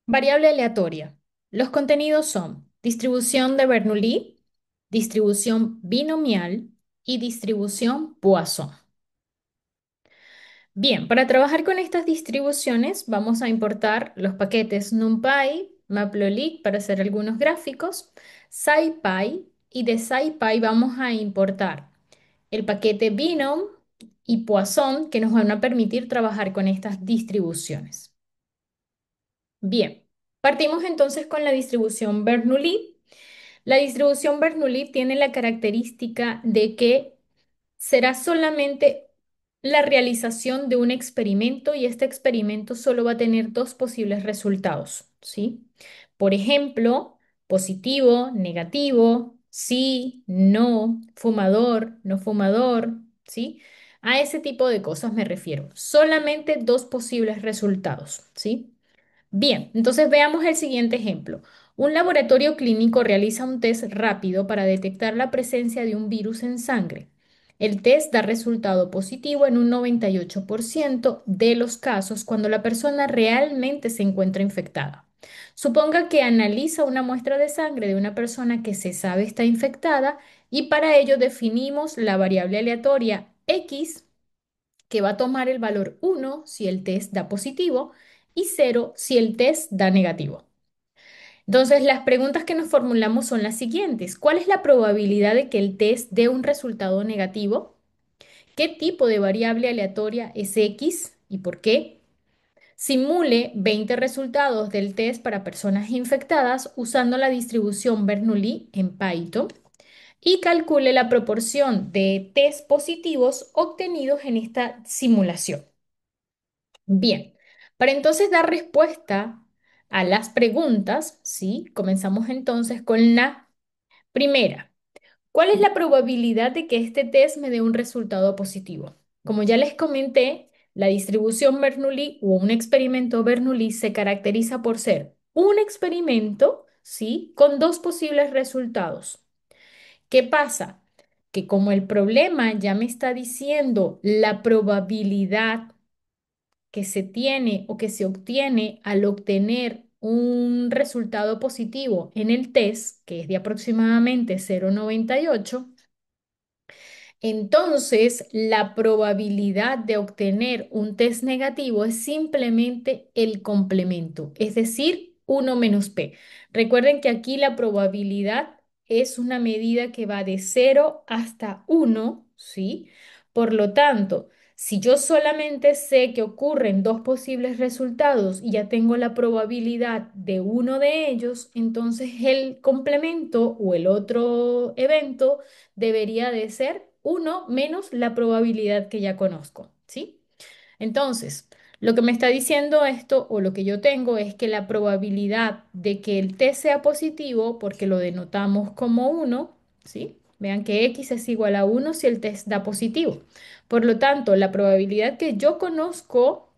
Variable aleatoria. Los contenidos son distribución de Bernoulli, distribución binomial y distribución Poisson. Bien, para trabajar con estas distribuciones vamos a importar los paquetes NumPy, Matplotlib para hacer algunos gráficos, SciPy y de SciPy vamos a importar el paquete Binom y Poisson que nos van a permitir trabajar con estas distribuciones. Bien, partimos entonces con la distribución Bernoulli. La distribución Bernoulli tiene la característica de que será solamente la realización de un experimento y este experimento solo va a tener dos posibles resultados, ¿sí? Por ejemplo, positivo, negativo, sí, no, fumador, no fumador, ¿sí? A ese tipo de cosas me refiero. Solamente dos posibles resultados, ¿sí? Bien, entonces veamos el siguiente ejemplo. Un laboratorio clínico realiza un test rápido para detectar la presencia de un virus en sangre. El test da resultado positivo en un 98% de los casos cuando la persona realmente se encuentra infectada. Suponga que analiza una muestra de sangre de una persona que se sabe está infectada y para ello definimos la variable aleatoria X que va a tomar el valor 1 si el test da positivo y 0 si el test da negativo. Entonces, las preguntas que nos formulamos son las siguientes. ¿Cuál es la probabilidad de que el test dé un resultado negativo? ¿Qué tipo de variable aleatoria es X y por qué? Simule 20 resultados del test para personas infectadas usando la distribución Bernoulli en Python y calcule la proporción de test positivos obtenidos en esta simulación. Bien, para entonces dar respuesta a las preguntas, ¿sí? Comenzamos entonces con la primera. ¿Cuál es la probabilidad de que este test me dé un resultado positivo? Como ya les comenté, la distribución Bernoulli o un experimento Bernoulli se caracteriza por ser un experimento, ¿sí? Con dos posibles resultados. ¿Qué pasa? Que como el problema ya me está diciendo la probabilidad que se tiene o que se obtiene al obtener un resultado positivo en el test, que es de aproximadamente 0,98, entonces la probabilidad de obtener un test negativo es simplemente el complemento, es decir, uno menos p. Recuerden que aquí la probabilidad es una medida que va de 0 hasta 1, ¿sí? Por lo tanto, si yo solamente sé que ocurren dos posibles resultados y ya tengo la probabilidad de uno de ellos, entonces el complemento o el otro evento debería de ser uno menos la probabilidad que ya conozco, ¿sí? Entonces, lo que me está diciendo esto o lo que yo tengo es que la probabilidad de que el test sea positivo, porque lo denotamos como uno, ¿sí? Vean que X es igual a 1 si el test da positivo. Por lo tanto, la probabilidad que yo conozco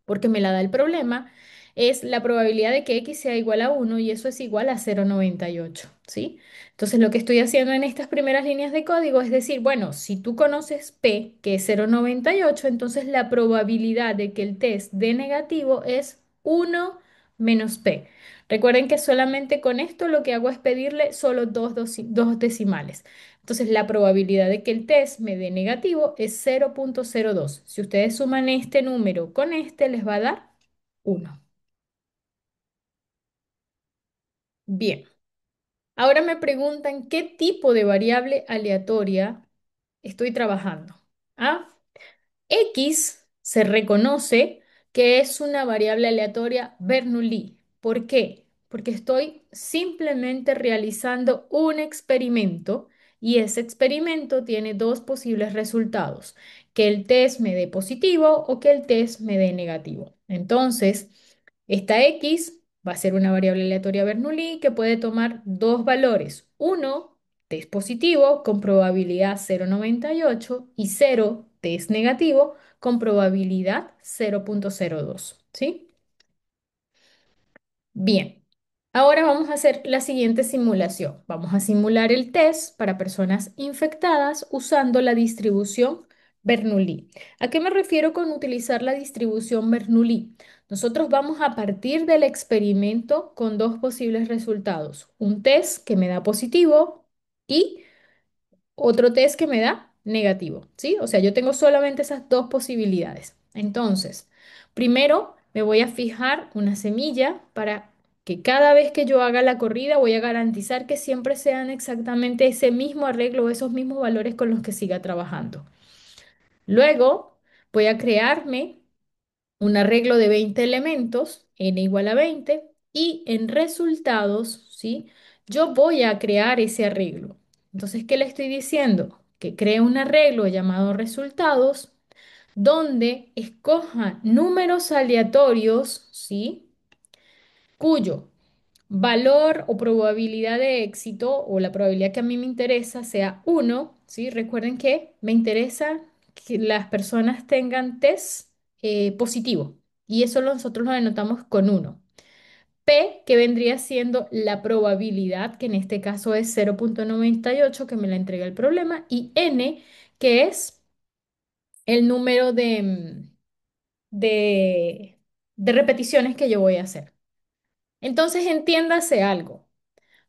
porque me la da el problema, es la probabilidad de que X sea igual a 1 y eso es igual a 0,98, ¿sí? Entonces lo que estoy haciendo en estas primeras líneas de código es decir, bueno, si tú conoces P, que es 0,98, entonces la probabilidad de que el test dé negativo es 1 menos P. Recuerden que solamente con esto lo que hago es pedirle solo dos decimales. Entonces, la probabilidad de que el test me dé negativo es 0,02. Si ustedes suman este número con este, les va a dar 1. Bien, ahora me preguntan qué tipo de variable aleatoria estoy trabajando. ¿Ah? X se reconoce que es una variable aleatoria Bernoulli. ¿Por qué? Porque estoy simplemente realizando un experimento y ese experimento tiene dos posibles resultados, que el test me dé positivo o que el test me dé negativo. Entonces, esta X va a ser una variable aleatoria Bernoulli que puede tomar dos valores. Uno, test positivo con probabilidad 0,98 y 0, test negativo con probabilidad 0,02. ¿Sí? Bien, ahora vamos a hacer la siguiente simulación. Vamos a simular el test para personas infectadas usando la distribución Bernoulli. ¿A qué me refiero con utilizar la distribución Bernoulli? Nosotros vamos a partir del experimento con dos posibles resultados. Un test que me da positivo y otro test que me da negativo, ¿sí? O sea, yo tengo solamente esas dos posibilidades. Entonces, primero me voy a fijar una semilla para que cada vez que yo haga la corrida voy a garantizar que siempre sean exactamente ese mismo arreglo, esos mismos valores con los que siga trabajando. Luego voy a crearme un arreglo de 20 elementos, n igual a 20, y en resultados, ¿sí? Yo voy a crear ese arreglo. Entonces, ¿qué le estoy diciendo? Que cree un arreglo llamado resultados, donde escoja números aleatorios, ¿sí? Cuyo valor o probabilidad de éxito o la probabilidad que a mí me interesa sea uno, ¿sí? Recuerden que me interesa que las personas tengan test positivo y eso nosotros lo denotamos con uno. P, que vendría siendo la probabilidad, que en este caso es 0,98 que me la entrega el problema, y N, que es el número de, de repeticiones que yo voy a hacer. Entonces, entiéndase algo.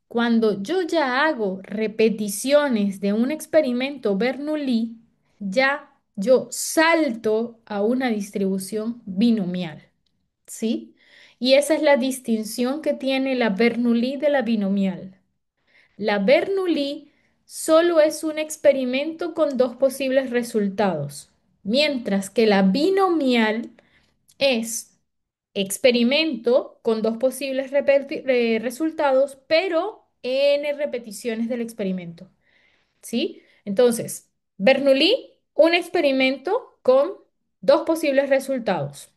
Cuando yo ya hago repeticiones de un experimento Bernoulli, ya yo salto a una distribución binomial, ¿sí? Y esa es la distinción que tiene la Bernoulli de la binomial. La Bernoulli solo es un experimento con dos posibles resultados, mientras que la binomial es experimento con dos posibles resultados, pero n repeticiones del experimento, ¿sí? Entonces, Bernoulli, un experimento con dos posibles resultados.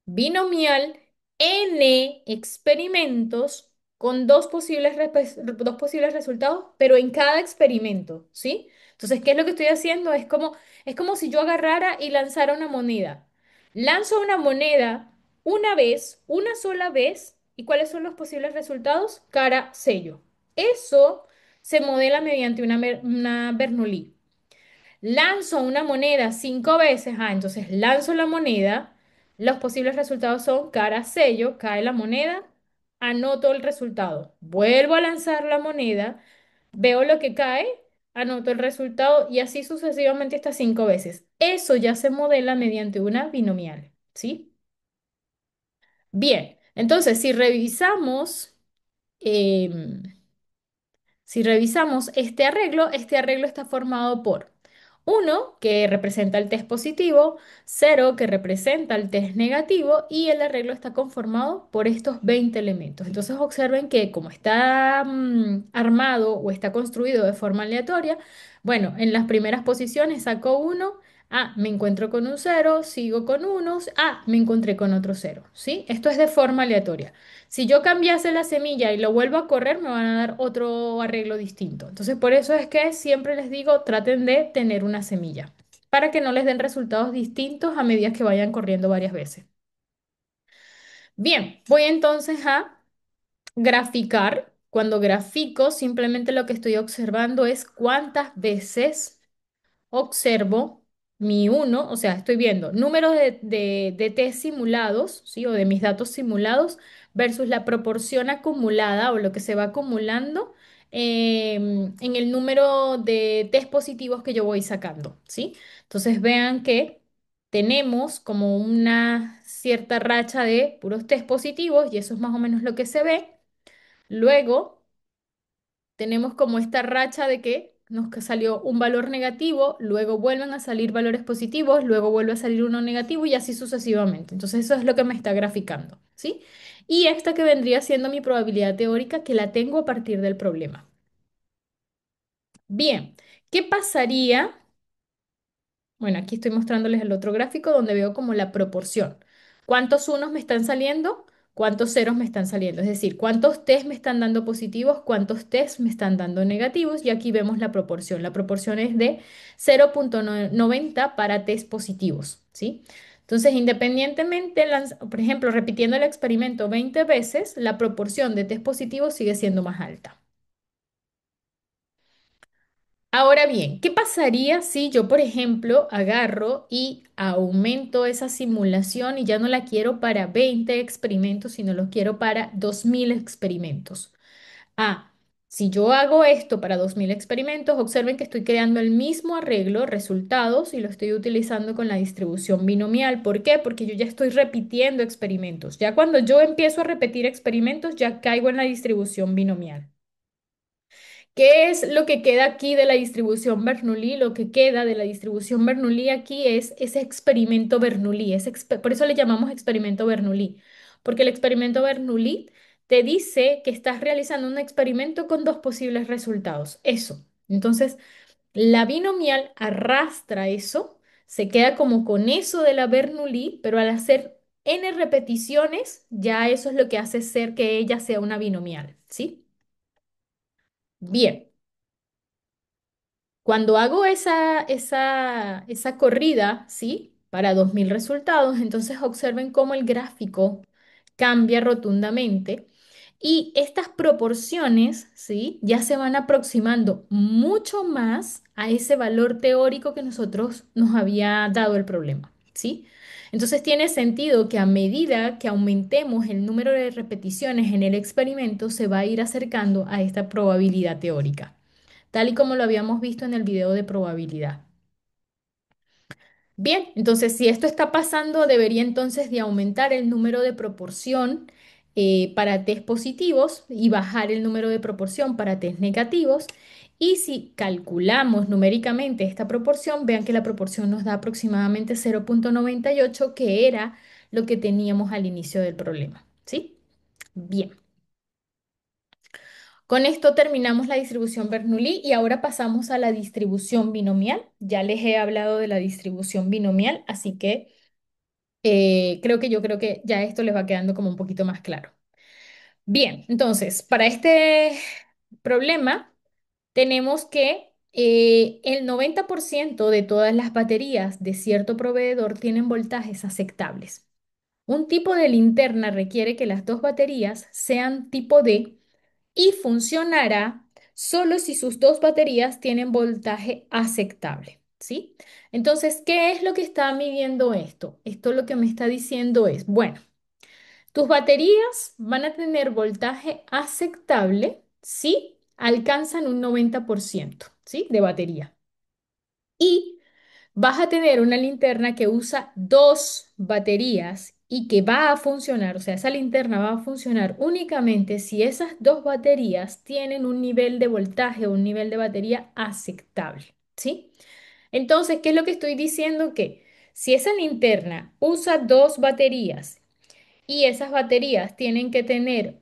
Binomial, n experimentos con dos posibles resultados, pero en cada experimento, ¿sí? Entonces, ¿qué es lo que estoy haciendo? Es como si yo agarrara y lanzara una moneda. Lanzo una moneda una vez, una sola vez, ¿y cuáles son los posibles resultados? Cara, sello. Eso se modela mediante una Bernoulli. Lanzo una moneda 5 veces. Entonces lanzo la moneda. Los posibles resultados son cara, sello, cae la moneda, anoto el resultado. Vuelvo a lanzar la moneda, veo lo que cae, anoto el resultado y así sucesivamente hasta 5 veces. Eso ya se modela mediante una binomial, ¿sí? Bien, entonces si revisamos, em, si revisamos este arreglo está formado por uno que representa el test positivo, 0 que representa el test negativo y el arreglo está conformado por estos 20 elementos. Entonces observen que como está armado o está construido de forma aleatoria, bueno, en las primeras posiciones saco uno, me encuentro con un cero, sigo con unos, me encontré con otro cero, ¿sí? Esto es de forma aleatoria. Si yo cambiase la semilla y lo vuelvo a correr, me van a dar otro arreglo distinto. Entonces, por eso es que siempre les digo, traten de tener una semilla para que no les den resultados distintos a medida que vayan corriendo varias veces. Bien, voy entonces a graficar. Cuando grafico, simplemente lo que estoy observando es cuántas veces observo mi uno, o sea, estoy viendo números de test simulados, ¿sí? O de mis datos simulados versus la proporción acumulada o lo que se va acumulando en el número de test positivos que yo voy sacando, ¿sí? Entonces vean que tenemos como una cierta racha de puros test positivos y eso es más o menos lo que se ve. Luego tenemos como esta racha de que salió un valor negativo, luego vuelven a salir valores positivos, luego vuelve a salir uno negativo y así sucesivamente. Entonces eso es lo que me está graficando, ¿sí? Y esta que vendría siendo mi probabilidad teórica que la tengo a partir del problema. Bien, ¿qué pasaría? Bueno, aquí estoy mostrándoles el otro gráfico donde veo como la proporción. ¿Cuántos unos me están saliendo? ¿Cuántos ceros me están saliendo? Es decir, ¿cuántos test me están dando positivos? ¿Cuántos test me están dando negativos? Y aquí vemos la proporción. La proporción es de 0,90 para test positivos, ¿sí? Entonces, independientemente, por ejemplo, repitiendo el experimento 20 veces, la proporción de test positivos sigue siendo más alta. Ahora bien, ¿qué pasaría si yo, por ejemplo, agarro y aumento esa simulación y ya no la quiero para 20 experimentos, sino lo quiero para 2000 experimentos? Ah, si yo hago esto para 2000 experimentos, observen que estoy creando el mismo arreglo, resultados, y lo estoy utilizando con la distribución binomial. ¿Por qué? Porque yo ya estoy repitiendo experimentos. Ya cuando yo empiezo a repetir experimentos, ya caigo en la distribución binomial. ¿Qué es lo que queda aquí de la distribución Bernoulli? Lo que queda de la distribución Bernoulli aquí es ese experimento Bernoulli. Por eso le llamamos experimento Bernoulli, porque el experimento Bernoulli te dice que estás realizando un experimento con dos posibles resultados. Eso. Entonces, la binomial arrastra eso, se queda como con eso de la Bernoulli, pero al hacer n repeticiones, ya eso es lo que hace ser que ella sea una binomial, ¿sí? Bien. Cuando hago esa corrida, ¿sí? Para 2000 resultados, entonces observen cómo el gráfico cambia rotundamente y estas proporciones, ¿sí? Ya se van aproximando mucho más a ese valor teórico que nosotros nos había dado el problema, ¿sí? Entonces tiene sentido que a medida que aumentemos el número de repeticiones en el experimento, se va a ir acercando a esta probabilidad teórica tal y como lo habíamos visto en el video de probabilidad. Bien, entonces si esto está pasando, debería entonces de aumentar el número de proporción para test positivos y bajar el número de proporción para test negativos. Y si calculamos numéricamente esta proporción, vean que la proporción nos da aproximadamente 0,98, que era lo que teníamos al inicio del problema. ¿Sí? Bien. Con esto terminamos la distribución Bernoulli y ahora pasamos a la distribución binomial. Ya les he hablado de la distribución binomial, así que creo que ya esto les va quedando como un poquito más claro. Bien, entonces, para este problema tenemos que el 90% de todas las baterías de cierto proveedor tienen voltajes aceptables. Un tipo de linterna requiere que las dos baterías sean tipo D y funcionará solo si sus dos baterías tienen voltaje aceptable, ¿sí? Entonces, ¿qué es lo que está midiendo esto? Esto lo que me está diciendo es, bueno, tus baterías van a tener voltaje aceptable si alcanzan un 90%, ¿sí? De batería. Y vas a tener una linterna que usa dos baterías y que va a funcionar, o sea, esa linterna va a funcionar únicamente si esas dos baterías tienen un nivel de voltaje o un nivel de batería aceptable, ¿sí? Entonces, ¿qué es lo que estoy diciendo? Que si esa linterna usa dos baterías y esas baterías tienen que tener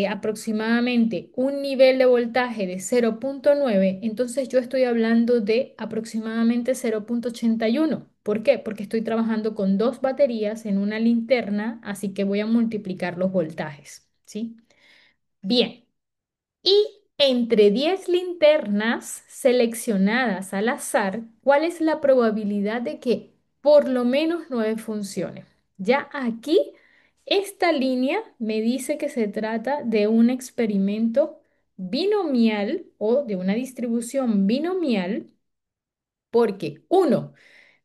aproximadamente un nivel de voltaje de 0,9. Entonces yo estoy hablando de aproximadamente 0,81. ¿Por qué? Porque estoy trabajando con dos baterías en una linterna, así que voy a multiplicar los voltajes, ¿sí? Bien. Y entre 10 linternas seleccionadas al azar, ¿cuál es la probabilidad de que por lo menos 9 funcionen? Ya aquí, esta línea me dice que se trata de un experimento binomial o de una distribución binomial porque uno,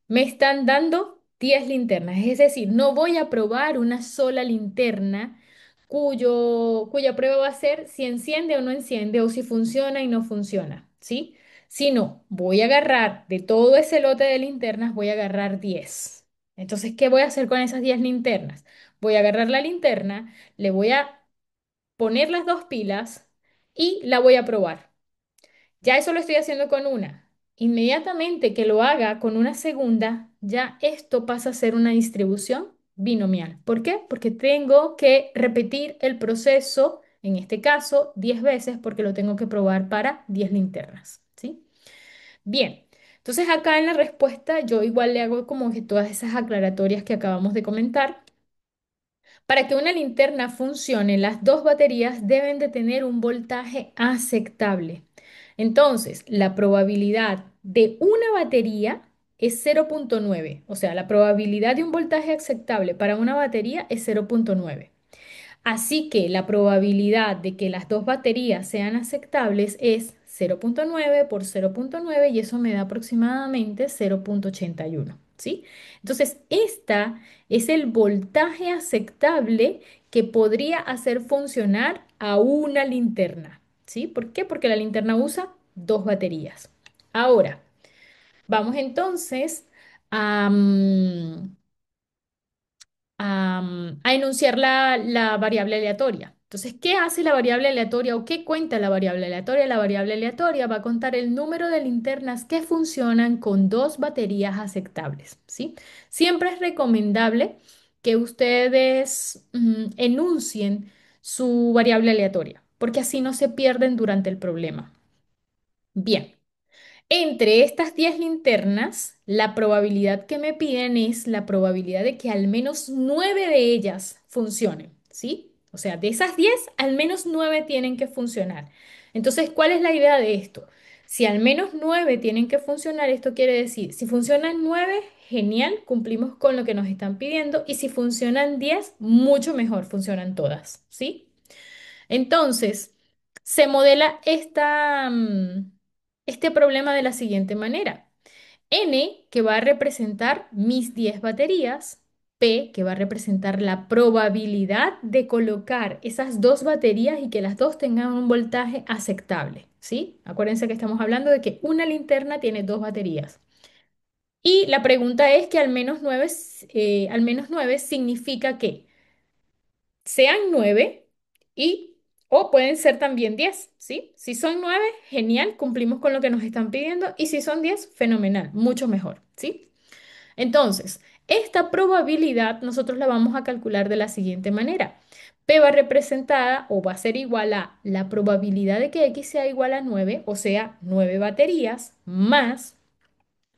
me están dando 10 linternas, es decir, no voy a probar una sola linterna cuya prueba va a ser si enciende o no enciende o si funciona y no funciona, ¿sí? Sino, voy a agarrar de todo ese lote de linternas, voy a agarrar 10. Entonces, ¿qué voy a hacer con esas 10 linternas? Voy a agarrar la linterna, le voy a poner las dos pilas y la voy a probar. Ya eso lo estoy haciendo con una. Inmediatamente que lo haga con una segunda, ya esto pasa a ser una distribución binomial. ¿Por qué? Porque tengo que repetir el proceso, en este caso, 10 veces porque lo tengo que probar para 10 linternas, ¿sí? Bien, entonces acá en la respuesta yo igual le hago como que todas esas aclaratorias que acabamos de comentar. Para que una linterna funcione, las dos baterías deben de tener un voltaje aceptable. Entonces, la probabilidad de una batería es 0,9. O sea, la probabilidad de un voltaje aceptable para una batería es 0,9. Así que la probabilidad de que las dos baterías sean aceptables es 0,9 por 0,9 y eso me da aproximadamente 0,81, ¿sí? Entonces, esta es el voltaje aceptable que podría hacer funcionar a una linterna, ¿sí? ¿Por qué? Porque la linterna usa dos baterías. Ahora, vamos entonces a, a enunciar la variable aleatoria. Entonces, ¿qué hace la variable aleatoria o qué cuenta la variable aleatoria? La variable aleatoria va a contar el número de linternas que funcionan con dos baterías aceptables, ¿sí? Siempre es recomendable que ustedes enuncien su variable aleatoria, porque así no se pierden durante el problema. Bien. Entre estas 10 linternas, la probabilidad que me piden es la probabilidad de que al menos 9 de ellas funcionen, ¿sí? O sea, de esas 10, al menos 9 tienen que funcionar. Entonces, ¿cuál es la idea de esto? Si al menos 9 tienen que funcionar, esto quiere decir, si funcionan 9, genial, cumplimos con lo que nos están pidiendo, y si funcionan 10, mucho mejor, funcionan todas, ¿sí? Entonces, se modela este problema de la siguiente manera. N, que va a representar mis 10 baterías, P, que va a representar la probabilidad de colocar esas dos baterías y que las dos tengan un voltaje aceptable, ¿sí? Acuérdense que estamos hablando de que una linterna tiene dos baterías. Y la pregunta es que al menos 9 significa que sean 9 y o pueden ser también 10, ¿sí? Si son 9, genial, cumplimos con lo que nos están pidiendo y si son 10, fenomenal, mucho mejor, ¿sí? Entonces, esta probabilidad nosotros la vamos a calcular de la siguiente manera. P va representada o va a ser igual a la probabilidad de que X sea igual a 9, o sea, 9 baterías, más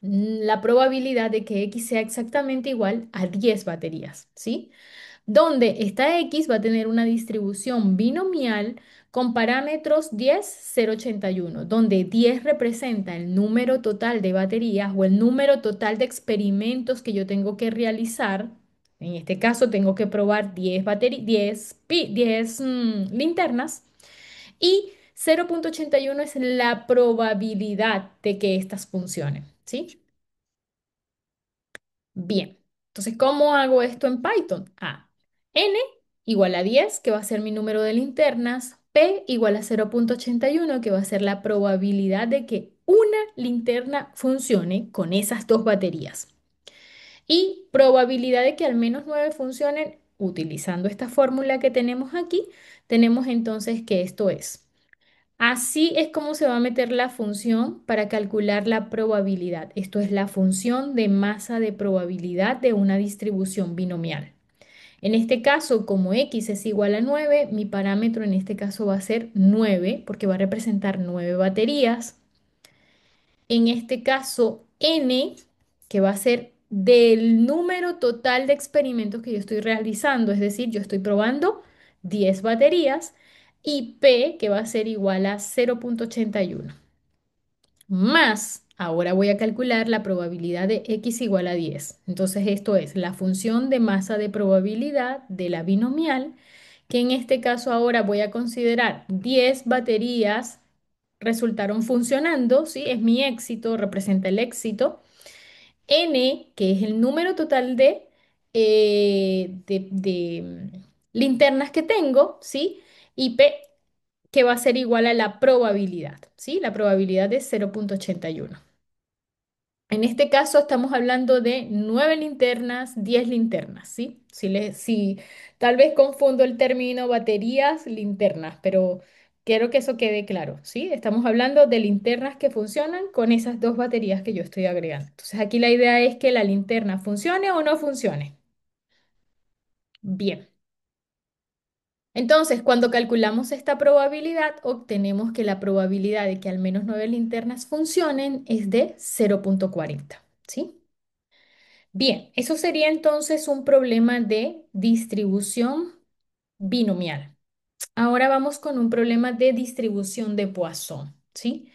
la probabilidad de que X sea exactamente igual a 10 baterías, ¿sí? Donde esta X va a tener una distribución binomial con parámetros 10, 0, 81, donde 10 representa el número total de baterías o el número total de experimentos que yo tengo que realizar. En este caso tengo que probar 10 linternas y 0,81 es la probabilidad de que estas funcionen, ¿sí? Bien, entonces, ¿cómo hago esto en Python? N igual a 10, que va a ser mi número de linternas, P igual a 0,81, que va a ser la probabilidad de que una linterna funcione con esas dos baterías. Y probabilidad de que al menos 9 funcionen utilizando esta fórmula que tenemos aquí, tenemos entonces que esto es. Así es como se va a meter la función para calcular la probabilidad. Esto es la función de masa de probabilidad de una distribución binomial. En este caso, como x es igual a 9, mi parámetro en este caso va a ser 9 porque va a representar 9 baterías. En este caso, n, que va a ser del número total de experimentos que yo estoy realizando, es decir, yo estoy probando 10 baterías, y p, que va a ser igual a 0,81. Más, ahora voy a calcular la probabilidad de x igual a 10. Entonces, esto es la función de masa de probabilidad de la binomial, que en este caso ahora voy a considerar 10 baterías resultaron funcionando, ¿sí? Es mi éxito, representa el éxito. N, que es el número total de linternas que tengo, ¿sí? Y P, que va a ser igual a la probabilidad, ¿sí? La probabilidad es 0,81. En este caso estamos hablando de 9 linternas, 10 linternas, ¿sí? Si tal vez confundo el término baterías, linternas, pero quiero que eso quede claro, ¿sí? Estamos hablando de linternas que funcionan con esas dos baterías que yo estoy agregando. Entonces aquí la idea es que la linterna funcione o no funcione. Bien. Entonces, cuando calculamos esta probabilidad, obtenemos que la probabilidad de que al menos 9 linternas funcionen es de 0,40, ¿sí? Bien, eso sería entonces un problema de distribución binomial. Ahora vamos con un problema de distribución de Poisson, ¿sí?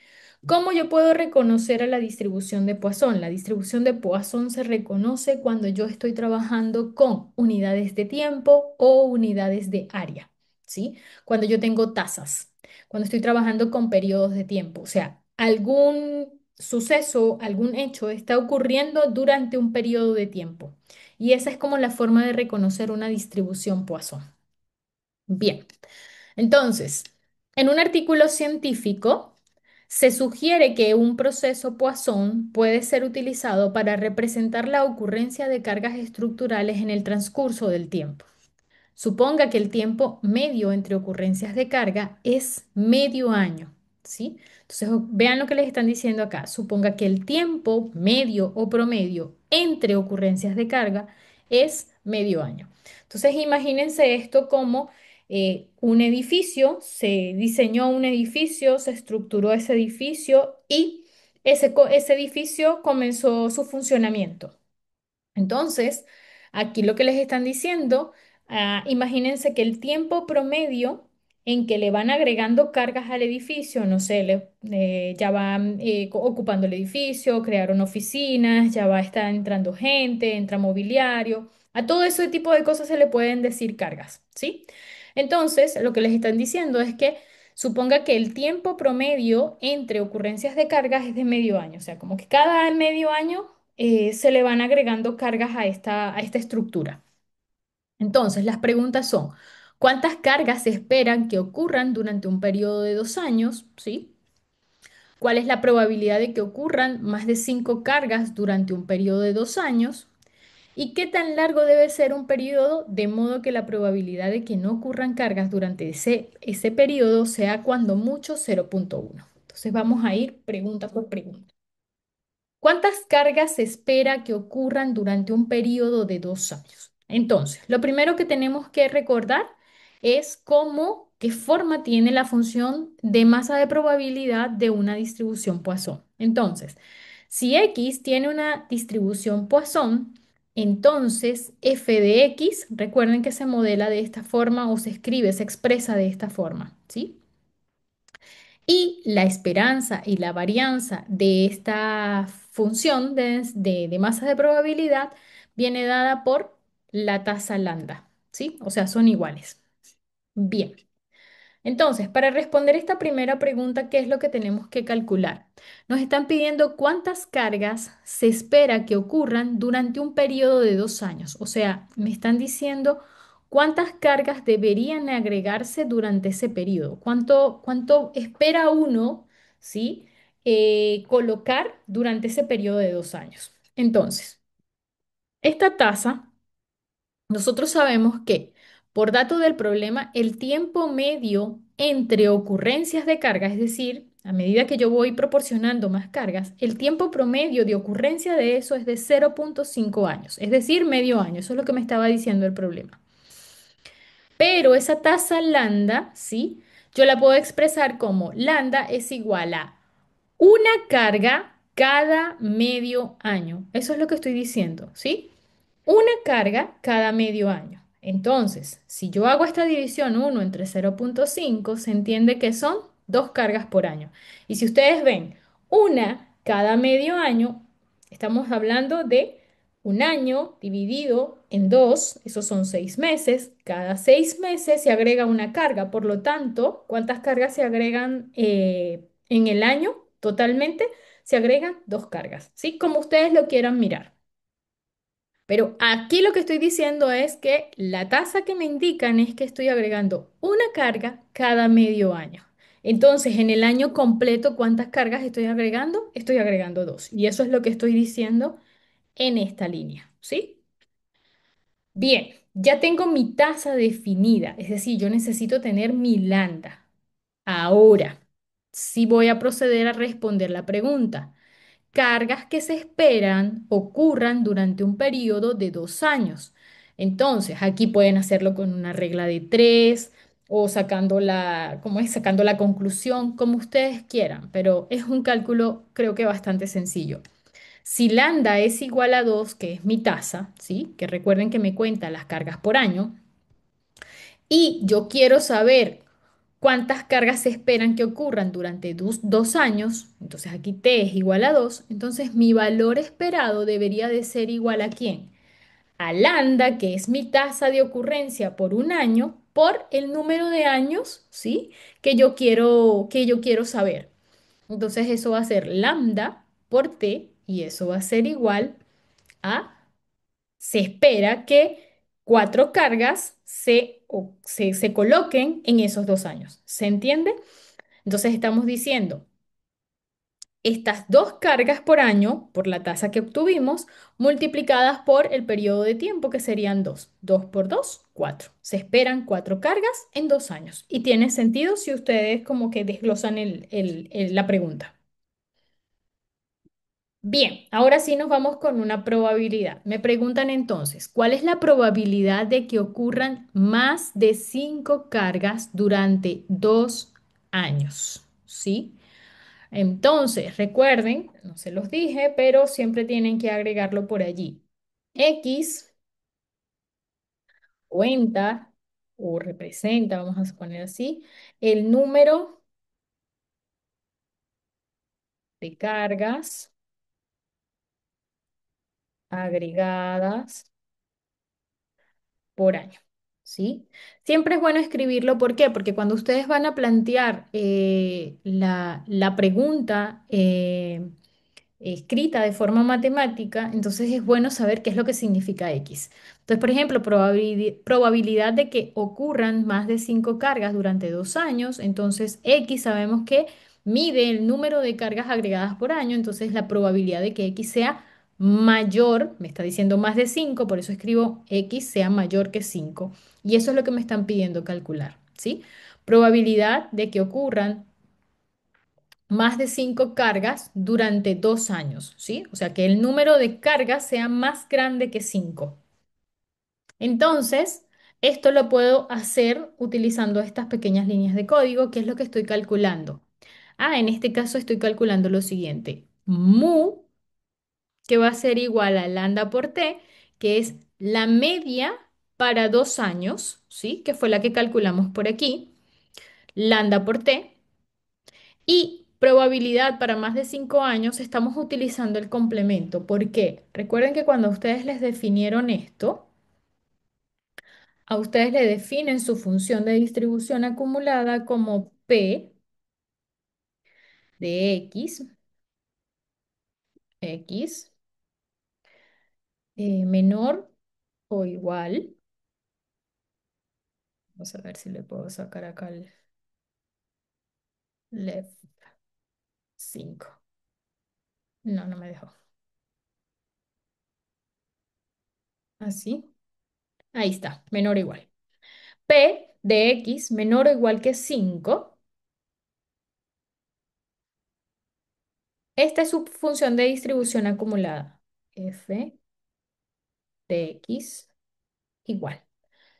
¿Cómo yo puedo reconocer a la distribución de Poisson? La distribución de Poisson se reconoce cuando yo estoy trabajando con unidades de tiempo o unidades de área. ¿sí? Cuando yo tengo tasas, cuando estoy trabajando con periodos de tiempo, o sea, algún suceso, algún hecho está ocurriendo durante un periodo de tiempo. Y esa es como la forma de reconocer una distribución Poisson. Bien, entonces, en un artículo científico se sugiere que un proceso Poisson puede ser utilizado para representar la ocurrencia de cargas estructurales en el transcurso del tiempo. Suponga que el tiempo medio entre ocurrencias de carga es medio año, ¿sí? Entonces, vean lo que les están diciendo acá. Suponga que el tiempo medio o promedio entre ocurrencias de carga es medio año. Entonces, imagínense esto como un edificio, se diseñó un edificio, se estructuró ese edificio y ese edificio comenzó su funcionamiento. Entonces, aquí lo que les están diciendo, imagínense que el tiempo promedio en que le van agregando cargas al edificio, no sé, ya van ocupando el edificio, crearon oficinas, ya va a estar entrando gente, entra mobiliario, a todo ese tipo de cosas se le pueden decir cargas, ¿sí? Entonces, lo que les están diciendo es que suponga que el tiempo promedio entre ocurrencias de cargas es de medio año, o sea, como que cada medio año se le van agregando cargas a esta estructura. Entonces, las preguntas son, ¿cuántas cargas se esperan que ocurran durante un periodo de 2 años? ¿Sí? ¿Cuál es la probabilidad de que ocurran más de 5 cargas durante un periodo de 2 años? ¿Y qué tan largo debe ser un periodo de modo que la probabilidad de que no ocurran cargas durante ese periodo sea cuando mucho 0,1? Entonces vamos a ir pregunta por pregunta. ¿Cuántas cargas se espera que ocurran durante un periodo de 2 años? Entonces, lo primero que tenemos que recordar es qué forma tiene la función de masa de probabilidad de una distribución Poisson. Entonces, si X tiene una distribución Poisson, entonces f de X, recuerden que se modela de esta forma o se escribe, se expresa de esta forma, ¿sí? Y la esperanza y la varianza de esta función de masa de probabilidad viene dada por la tasa lambda, ¿sí? O sea, son iguales. Bien. Entonces, para responder esta primera pregunta, ¿qué es lo que tenemos que calcular? Nos están pidiendo cuántas cargas se espera que ocurran durante un periodo de 2 años. O sea, me están diciendo cuántas cargas deberían agregarse durante ese periodo. ¿Cuánto espera uno, ¿sí? Colocar durante ese periodo de 2 años. Entonces, esta tasa nosotros sabemos que, por dato del problema, el tiempo medio entre ocurrencias de carga, es decir, a medida que yo voy proporcionando más cargas, el tiempo promedio de ocurrencia de eso es de 0,5 años, es decir, medio año. Eso es lo que me estaba diciendo el problema. Pero esa tasa lambda, ¿sí? Yo la puedo expresar como lambda es igual a una carga cada medio año. Eso es lo que estoy diciendo, ¿sí? Una carga cada medio año. Entonces, si yo hago esta división 1 entre 0,5, se entiende que son 2 cargas por año. Y si ustedes ven una cada medio año, estamos hablando de un año dividido en dos, esos son 6 meses. Cada 6 meses se agrega una carga. Por lo tanto, ¿cuántas cargas se agregan en el año totalmente? Se agregan 2 cargas, ¿sí? Como ustedes lo quieran mirar. Pero aquí lo que estoy diciendo es que la tasa que me indican es que estoy agregando una carga cada medio año. Entonces, en el año completo, ¿cuántas cargas estoy agregando? Estoy agregando dos. Y eso es lo que estoy diciendo en esta línea, ¿sí? Bien, ya tengo mi tasa definida, es decir, yo necesito tener mi lambda. Ahora, sí voy a proceder a responder la pregunta. Cargas que se esperan ocurran durante un periodo de 2 años. Entonces, aquí pueden hacerlo con una regla de tres o sacando ¿cómo es? Sacando la conclusión, como ustedes quieran, pero es un cálculo creo que bastante sencillo. Si lambda es igual a 2, que es mi tasa, ¿sí? Que recuerden que me cuenta las cargas por año, y yo quiero saber cuántas cargas se esperan que ocurran durante 2 años, entonces aquí t es igual a 2, entonces mi valor esperado debería de ser igual a ¿quién? A lambda, que es mi tasa de ocurrencia por un año, por el número de años, ¿sí? Que yo quiero saber. Entonces eso va a ser lambda por t y eso va a ser igual a, se espera que cuatro cargas se coloquen en esos 2 años. ¿Se entiende? Entonces estamos diciendo estas dos cargas por año, por la tasa que obtuvimos, multiplicadas por el periodo de tiempo, que serían 2. 2 por 2, 4. Se esperan cuatro cargas en 2 años. Y tiene sentido si ustedes como que desglosan la pregunta. Bien, ahora sí nos vamos con una probabilidad. Me preguntan entonces, ¿cuál es la probabilidad de que ocurran más de 5 cargas durante 2 años? ¿Sí? Entonces, recuerden, no se los dije, pero siempre tienen que agregarlo por allí. X cuenta o representa, vamos a poner así, el número de cargas agregadas por año. ¿Sí? Siempre es bueno escribirlo. ¿Por qué? Porque cuando ustedes van a plantear la pregunta, escrita de forma matemática, entonces es bueno saber qué es lo que significa X. Entonces, por ejemplo, probabilidad de que ocurran más de 5 cargas durante 2 años, entonces X sabemos que mide el número de cargas agregadas por año, entonces la probabilidad de que X sea mayor, me está diciendo más de 5, por eso escribo X sea mayor que 5. Y eso es lo que me están pidiendo calcular, ¿sí? Probabilidad de que ocurran más de 5 cargas durante 2 años, ¿sí? O sea, que el número de cargas sea más grande que 5. Entonces, esto lo puedo hacer utilizando estas pequeñas líneas de código, que es lo que estoy calculando. En este caso estoy calculando lo siguiente. Mu, que va a ser igual a lambda por t, que es la media para 2 años, ¿sí? Que fue la que calculamos por aquí. Lambda por t. Y probabilidad para más de 5 años, estamos utilizando el complemento. ¿Por qué? Recuerden que cuando ustedes les definieron esto, a ustedes le definen su función de distribución acumulada como P de X menor o igual. Vamos a ver si le puedo sacar acá el left 5. No, no me dejó. Así. Ahí está, menor o igual. P de X menor o igual que 5. Esta es su función de distribución acumulada. F de X igual,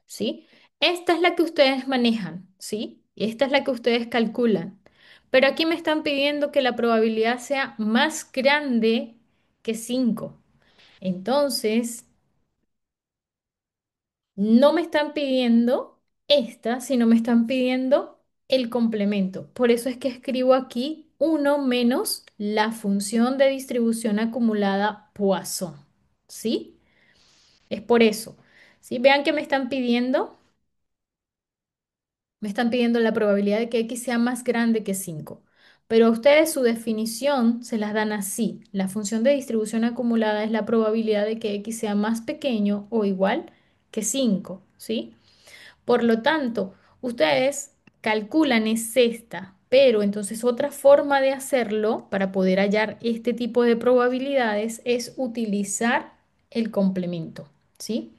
¿sí? Esta es la que ustedes manejan, ¿sí? Esta es la que ustedes calculan. Pero aquí me están pidiendo que la probabilidad sea más grande que 5. Entonces, no me están pidiendo esta, sino me están pidiendo el complemento. Por eso es que escribo aquí 1 menos la función de distribución acumulada Poisson. ¿Sí? Es por eso. ¿Sí? Vean que me están pidiendo la probabilidad de que X sea más grande que 5. Pero a ustedes su definición se las dan así. La función de distribución acumulada es la probabilidad de que X sea más pequeño o igual que 5. ¿Sí? Por lo tanto, ustedes calculan es esta, pero entonces otra forma de hacerlo para poder hallar este tipo de probabilidades es utilizar el complemento, ¿sí?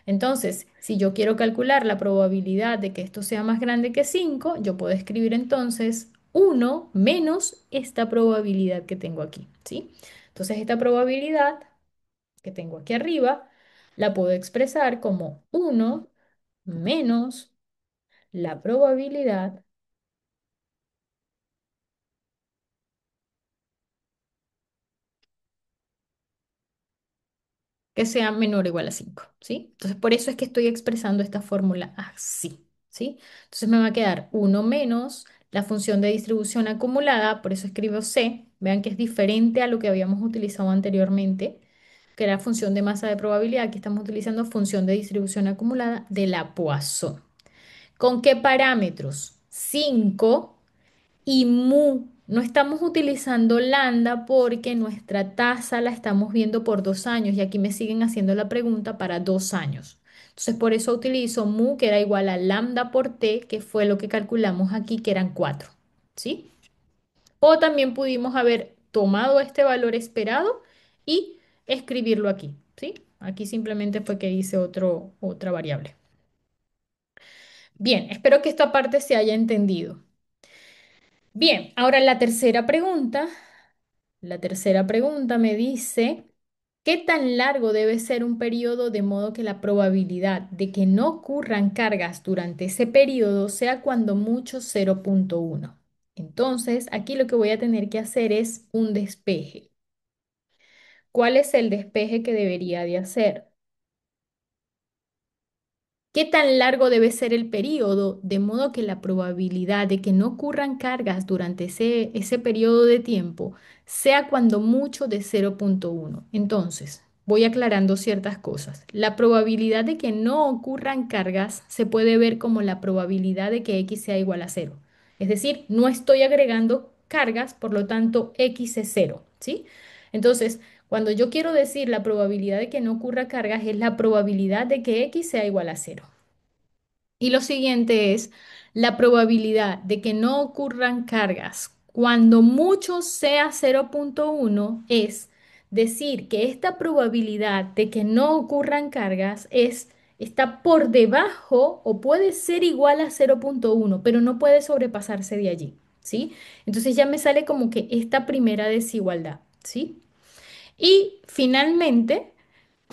Entonces, si yo quiero calcular la probabilidad de que esto sea más grande que 5, yo puedo escribir entonces 1 menos esta probabilidad que tengo aquí, ¿sí? Entonces, esta probabilidad que tengo aquí arriba la puedo expresar como 1 menos la probabilidad que sea menor o igual a 5, ¿sí? Entonces, por eso es que estoy expresando esta fórmula así, ¿sí? Entonces me va a quedar 1 menos la función de distribución acumulada, por eso escribo C, vean que es diferente a lo que habíamos utilizado anteriormente, que era función de masa de probabilidad, aquí estamos utilizando función de distribución acumulada de la Poisson. ¿Con qué parámetros? 5 y mu. No estamos utilizando lambda porque nuestra tasa la estamos viendo por 2 años y aquí me siguen haciendo la pregunta para 2 años. Entonces, por eso utilizo mu, que era igual a lambda por t, que fue lo que calculamos aquí, que eran 4. ¿Sí? O también pudimos haber tomado este valor esperado y escribirlo aquí. ¿Sí? Aquí simplemente fue que hice otra variable. Bien, espero que esta parte se haya entendido. Bien, ahora la tercera pregunta. La tercera pregunta me dice, ¿qué tan largo debe ser un periodo de modo que la probabilidad de que no ocurran cargas durante ese periodo sea cuando mucho 0,1? Entonces, aquí lo que voy a tener que hacer es un despeje. ¿Cuál es el despeje que debería de hacer? ¿Qué tan largo debe ser el periodo de modo que la probabilidad de que no ocurran cargas durante ese periodo de tiempo sea cuando mucho de 0,1? Entonces, voy aclarando ciertas cosas. La probabilidad de que no ocurran cargas se puede ver como la probabilidad de que x sea igual a cero. Es decir, no estoy agregando cargas, por lo tanto, x es cero, ¿sí? Entonces, cuando yo quiero decir la probabilidad de que no ocurra cargas, es la probabilidad de que x sea igual a cero. Y lo siguiente es la probabilidad de que no ocurran cargas cuando mucho sea 0,1 es decir que esta probabilidad de que no ocurran cargas está por debajo o puede ser igual a 0,1, pero no puede sobrepasarse de allí, ¿sí? Entonces ya me sale como que esta primera desigualdad, ¿sí? Y finalmente,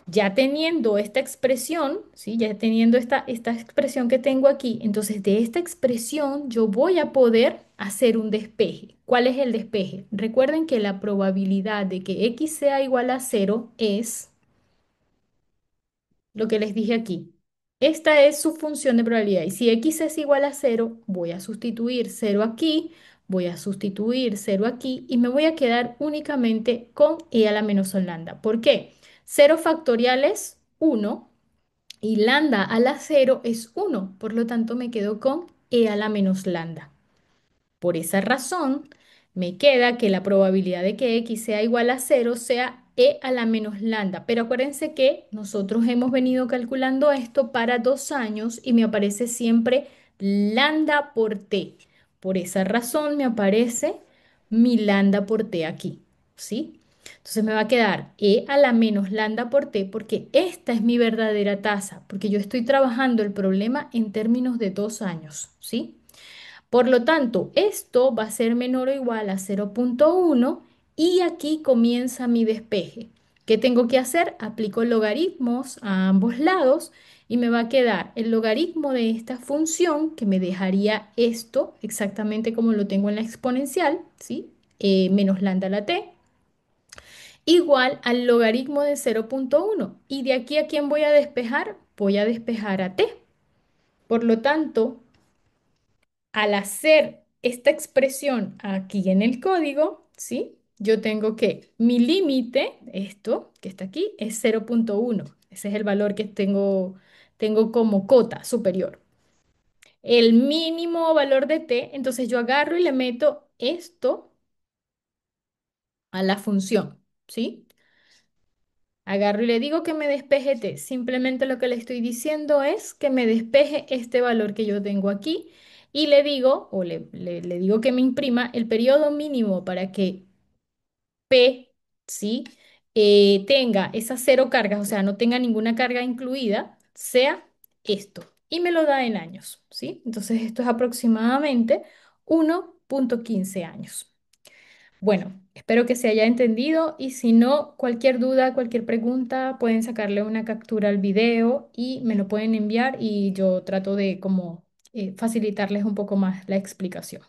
ya teniendo esta expresión, ¿sí? Ya teniendo esta expresión que tengo aquí, entonces de esta expresión yo voy a poder hacer un despeje. ¿Cuál es el despeje? Recuerden que la probabilidad de que x sea igual a cero es lo que les dije aquí. Esta es su función de probabilidad. Y si x es igual a cero, voy a sustituir cero aquí, voy a sustituir cero aquí y me voy a quedar únicamente con e a la menos lambda. ¿Por qué? Cero factorial es 1 y lambda a la cero es 1. Por lo tanto, me quedo con e a la menos lambda. Por esa razón, me queda que la probabilidad de que x sea igual a cero sea e a la menos lambda. Pero acuérdense que nosotros hemos venido calculando esto para 2 años y me aparece siempre lambda por t. Por esa razón me aparece mi lambda por t aquí, ¿sí? Entonces me va a quedar e a la menos lambda por t porque esta es mi verdadera tasa, porque yo estoy trabajando el problema en términos de 2 años, ¿sí? Por lo tanto, esto va a ser menor o igual a 0,1 y aquí comienza mi despeje. ¿Qué tengo que hacer? Aplico logaritmos a ambos lados y me va a quedar el logaritmo de esta función que me dejaría esto exactamente como lo tengo en la exponencial, ¿sí? Menos lambda a la t, igual al logaritmo de 0,1. Y de aquí a quién voy a despejar, voy a despejar a t. Por lo tanto, al hacer esta expresión aquí en el código, ¿sí? Yo tengo que mi límite, esto que está aquí, es 0,1. Ese es el valor que tengo como cota superior. El mínimo valor de t, entonces yo agarro y le meto esto a la función, ¿sí? Agarro y le digo que me despeje t. Simplemente lo que le estoy diciendo es que me despeje este valor que yo tengo aquí y le digo, o le digo que me imprima el periodo mínimo para que P, ¿sí? Tenga esas cero cargas, o sea, no tenga ninguna carga incluida, sea esto. Y me lo da en años, ¿sí? Entonces esto es aproximadamente 1,15 años. Bueno, espero que se haya entendido y si no, cualquier duda, cualquier pregunta, pueden sacarle una captura al video y me lo pueden enviar y yo trato de como facilitarles un poco más la explicación.